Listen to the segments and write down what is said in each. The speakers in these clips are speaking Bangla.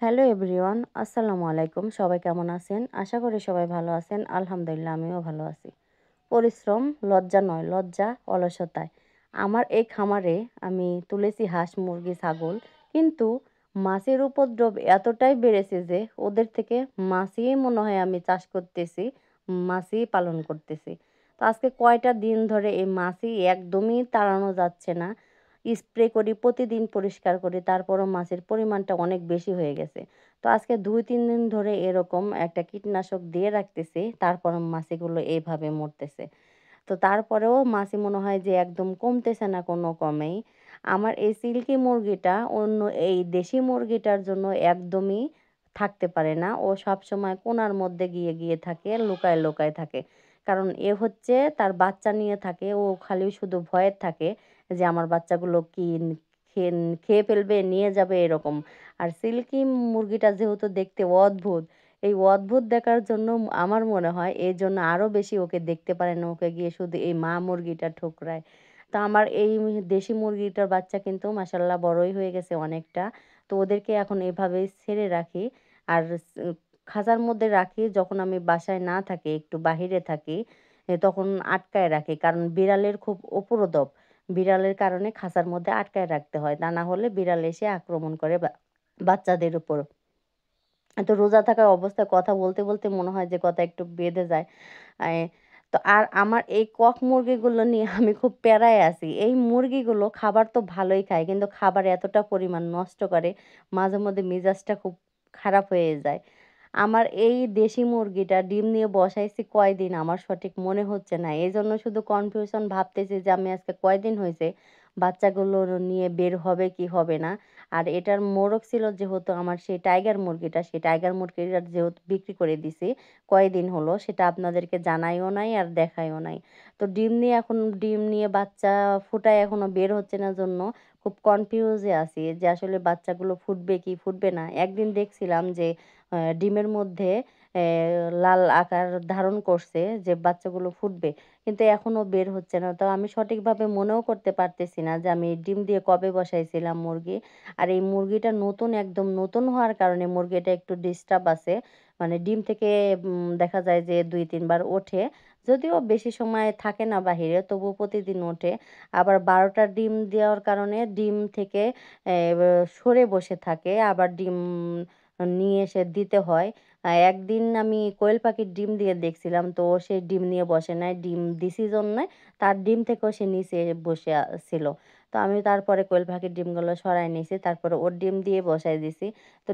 হ্যালো এভরিওয়ান, আসসালামু আলাইকুম। সবাই কেমন আছেন? আশা করি সবাই ভালো আছেন। আলহামদুলিল্লাহ আমিও ভালো আছি। পরিশ্রম লজ্জা নয়, লজ্জা অলসতায়। আমার এই খামারে আমি তুলেছি হাঁস, মুরগি, ছাগল। কিন্তু মাছের উপদ্রব এতটাই বেড়েছে যে ওদের থেকে মাছই মনে হয় আমি চাষ করতেছি, মাছই পালন করতেছি। তো আজকে কয়টা দিন ধরে এই মাছই একদমই তাড়ানো যাচ্ছে না। স্প্রে করি, প্রতিদিন পরিষ্কার করি, তারপরও মাছের পরিমাণটা অনেক বেশি হয়ে গেছে। তো আজকে ২-৩ দিন ধরে এরকম একটা কীটনাশক দিয়ে রাখতেছি, তারপরও মাছিগুলো এভাবে মরতেছে। তো তারপরেও মাছি মনে হয় যে একদম কমতেছে না কোনো ক্রমেই। আমার এই সিল্কি মুরগিটা অন্য এই দেশি মুরগিটার জন্য একদমই থাকতে পারে না। ও সবসময় কোণার মধ্যে গিয়ে থাকে, লুকায় থাকে। কারণ এ হচ্ছে তার বাচ্চা নিয়ে থাকে। ও খালি শুধু ভয়ে থাকে যে আমার বাচ্চাগুলো কি খেয়ে খেয়ে ফেলবে, নিয়ে যাবে এরকম। আর সিল্কি মুরগিটা যেহেতু দেখতে অদ্ভুত, এই অদ্ভুত দেখার জন্য আমার মনে হয় এজন্য আরো বেশি ওকে দেখতে পারে না। ওকে গিয়ে শুধু এই মা মুরগিটা ঠোকরায়। তো আমার এই দেশি মুরগিটার বাচ্চা কিন্তু মাশাআল্লাহ বড়ই হয়ে গেছে অনেকটা। তো ওদেরকে এখন এভাবেই ছেড়ে রাখি। আর খাঁচার মধ্যে রাখি যখন আমি বাসায় না থাকি, একটু বাহিরে থাকি, তখন আটকায় রাখি। কারণ বিড়ালের খুব উপদ্রব। বিড়ালের কারণে খাঁচার মধ্যে আটকায় রাখতে হয়। তা না হলে বিড়াল এসে আক্রমণ করে বাচ্চাদের উপর। তো রোজা থাকা অবস্থায় কথা বলতে মনে হয় যে কথা একটু বেঁধে যায়। আই তো আর আমার এই কক মুরগিগুলো নিয়ে আমি খুব প্যারায় আছি। এই মুরগিগুলো খাবার তো ভালোই খায়, কিন্তু খাবার এতটা পরিমাণ নষ্ট করে, মাঝেমধ্যে মেজাজটা খুব খারাপ হয়ে যায়। আমার এই দেশি মুরগিটা ডিম নিয়ে বসাইছি কয়দিন আমার সঠিক মনে হচ্ছে না। এজন্য শুধু কনফিউশন ভাবতেছি যে আমি আজকে কয়দিন হইছে বাচ্চাগুলো নিয়ে বের হবে কি হবে না। আর এটার মোড়ক ছিল যেহেতু আমার সেই টাইগার মুরগিটা, সেই টাইগার মুরগিটা যেহেতু বিক্রি করে দিছি কয়দিন হলো, সেটা আপনাদেরকে জানাইও নাই আর দেখাইও নাই। তো ডিম নিয়ে বাচ্চা ফুটায় এখনো বের হচ্ছে না জন্য খুব কনফিউজে আছি যে আসলে বাচ্চাগুলো ফুটবে কি ফুটবে না। একদিন দেখছিলাম যে ডিমের মধ্যে লাল আকার ধারণ করছে যে বাচ্চাগুলো ফুটবে। কিন্তু এখনো বের হচ্ছে না। তো আমি সঠিকভাবে মনেও করতে পারতেছি না যে আমি ডিম দিয়ে কবে বসাইছিলাম মুরগি। আর এই মুরগিটা নতুন, একদম নতুন হওয়ার কারণে মুরগিটা একটু ডিস্টার্ব আছে। মানে ডিম থেকে দেখা যায় যে ২-৩ বার ওঠে। যদিও বেশি সময় থাকে না বাহিরে, তবুও প্রতিদিন ওঠে। আবার ১২ টা ডিম দেওয়ার কারণে ডিম থেকে এ সরে বসে থাকে। আবার ডিম নিয়ে এসে দিতে হয়। একদিন আমি কোয়েল পাখির ডিম দিয়ে দেখছিলাম, তো ও সেই ডিম নিয়ে বসে নাই। ডিম দিছি জন্যে তার ডিম থেকেও সে নিচে বসে ছিল। তো আমি তারপরে কোয়েল পাখির ডিমগুলো সরায় নিছি। তারপরে ওর ডিম দিয়ে বসায় দিছি। তো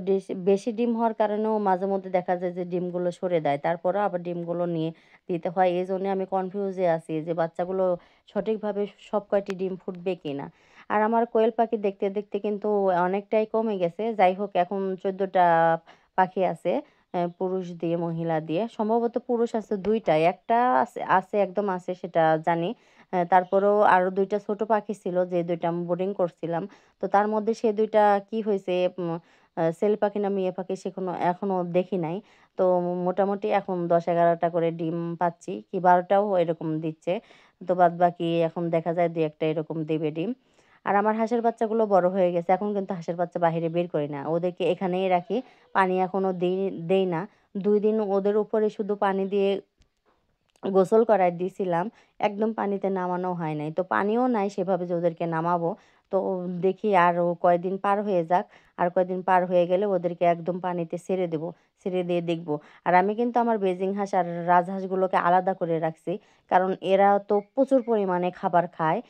বেশি ডিম হওয়ার কারণেও মাঝেমধ্যে দেখা যায় যে ডিমগুলো সরে দেয়। তারপরেও আবার ডিমগুলো নিয়ে দিতে হয়। এজন্যে আমি কনফিউজে আছি যে বাচ্চাগুলো সঠিকভাবে সব কয়টি ডিম ফুটবে কিনা। আর আমার কোয়েল পাখি দেখতে কিন্তু অনেকটাই কমে গেছে। যাই হোক, এখন ১৪ টা পাখি আছে। পুরুষ দিয়ে, মহিলা দিয়ে। সম্ভবত পুরুষ আছে ২ টা। একটা আছে একদম আছে সেটা জানি। তারপরেও আরো ২ টা ছোট পাখি ছিল যে ২ টা আমি বোর্ডিং করছিলাম। তো তার মধ্যে সে ২ টা কি হইছে, ছেলে পাখি না মেয়ে পাখি এখনো দেখি নাই। তো মোটামুটি এখন ১০-১১ টা করে ডিম পাচ্ছি। কি ১২ টাও এরকম দিচ্ছে। তো বাদবাকি এখন দেখা যায় ২-১ টা এরকম দেবে ডিম। আর আমার হাঁসের বাচ্চাগুলো বড় হয়ে গেছে। এখন কিন্তু হাঁসের বাচ্চা বাহিরে বের করি না। ওদেরকে এখানেই রাখি। পানি এখনো দেই না। ২ দিন ওদের উপরে শুধু পানি দিয়ে গোসল করায় দিছিলাম। একদম পানিতে নামানো হয় নাই। তো পানিও নাই সেভাবে যে ওদেরকে নামাবো। তো দেখি আরও কয়দিন পার হয়ে যাক। আর কয়দিন পার হয়ে গেলে ওদেরকে একদম পানিতে ছেড়ে দেবো। ছেড়ে দিয়ে দেখব। আর আমি কিন্তু আমার বেজিং হাঁস আর রাজহাঁসগুলোকে আলাদা করে রাখছি। কারণ এরা তো প্রচুর পরিমাণে খাবার খায়।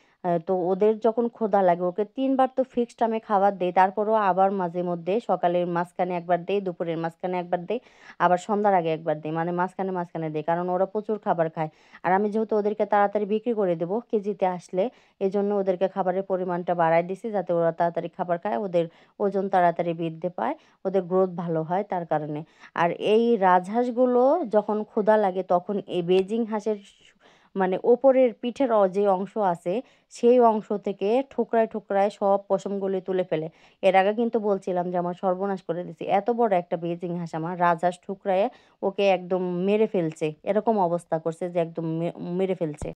তো ওদের যখন ক্ষুধা লাগে ওকে ৩ বার তো ফিক্সড আমি খাবার দেই। তারপরেও আবার মাঝে মধ্যে সকালের মাঝখানে একবার দেই, দুপুরের মাঝখানে একবার দেই, আবার সন্ধ্যার আগে একবার দেই। মানে মাঝখানে দেই। কারণ ওরা প্রচুর খাবার খায়। আর আমি যেহেতু ওদেরকে তাড়াতাড়ি বিক্রি করে দেবো কেজিতে আসলে, এজন্য ওদেরকে খাবারের পরিমাণটা বাড়ায় দিছি যাতে ওরা তাড়াতাড়ি খাবার খায়, ওদের ওজন তাড়াতাড়ি বৃদ্ধি পায়, ওদের গ্রোথ ভালো হয় তার কারণে। আর এই রাজহাঁসগুলো যখন ক্ষুধা লাগে তখন এই বেজিং হাঁসের মানে ওপরের পিঠের যে অংশ আছে সেই অংশ থেকে ঠোকরায় সব পশমগুলি তুলে ফেলে। এর আগে কিন্তু বলছিলাম যে আমার সর্বনাশ করে দিছি। এত বড় একটা বেজিং হাঁস আমার রাজহাঁস ঠুকরায়ে ওকে একদম মেরে ফেলছে। এরকম অবস্থা করছে যে একদম মেরে ফেলছে।